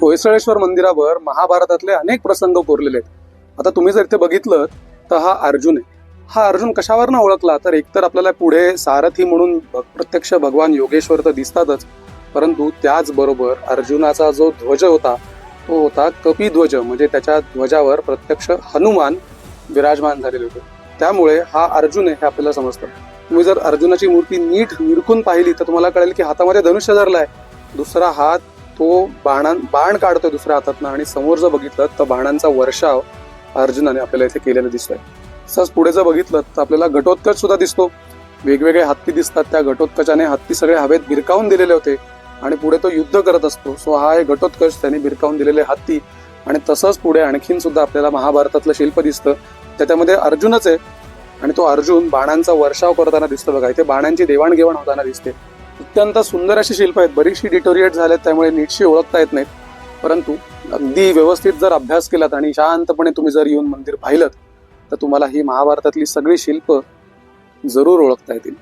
होयसळेश्वर मंदिरावर महाभारतातले अनेक प्रसंग कोरलेले आहेत. आता तुम्ही जर इथे बघितलं तर हा अर्जुन आहे. हा अर्जुन कशावर ना ओळखला तर एकतर आपल्याला पुढे सारथी म्हणून प्रत्यक्ष भगवान योगेश्वर तर दिसतातच, परंतु त्याचबरोबर अर्जुनाचा जो ध्वज होता तो होता कपिध्वज, म्हणजे त्याच्या ध्वजावर प्रत्यक्ष हनुमान विराजमान झालेले होते. त्यामुळे हा अर्जुन आहे हे आपल्याला समजतं. तुम्ही जर अर्जुनाची मूर्ती नीट निरखून पाहिली तर तुम्हाला कळेल की हातामध्ये धनुष्य धरलाय, दुसरा हात तो बाण काढतोय दुसऱ्या हातातनं, आणि समोर जर बघितलं तर बाणांचा वर्षाव अर्जुनाने आपल्याला इथे केलेला दिसतोय. तसंच पुढे जर बघितलं तर आपल्याला घटोत्कच सुद्धा दिसतो. वेगवेगळे हत्ती दिसतात. त्या घटोत्कचाने हत्ती सगळे हवेत भिरकावून दिलेले होते आणि पुढे तो युद्ध करत असतो. सो हा आहे घटोत्कच, त्याने भिरकावून दिलेले हत्ती. आणि तसंच पुढे आणखीन सुद्धा आपल्याला महाभारतातलं शिल्प दिसतं, त्याच्यामध्ये अर्जुनच आहे आणि तो अर्जुन बाणांचा वर्षाव करताना दिसतो. बघा इथे बाणांची देवाणघेवाण होताना दिसते. अत्यंत सुंदर अशी शिल्प आहेत. बरीचशी डिटोरिएट झालेत त्यामुळे नीटशी ओळखता येत नाहीत, परंतु अगदी व्यवस्थित जर अभ्यास केलात आणि शांतपणे तुम्ही जर येऊन मंदिर पाहिलं तर तुम्हाला ही महाभारतातली सगळी शिल्प जरूर ओळखता येतील.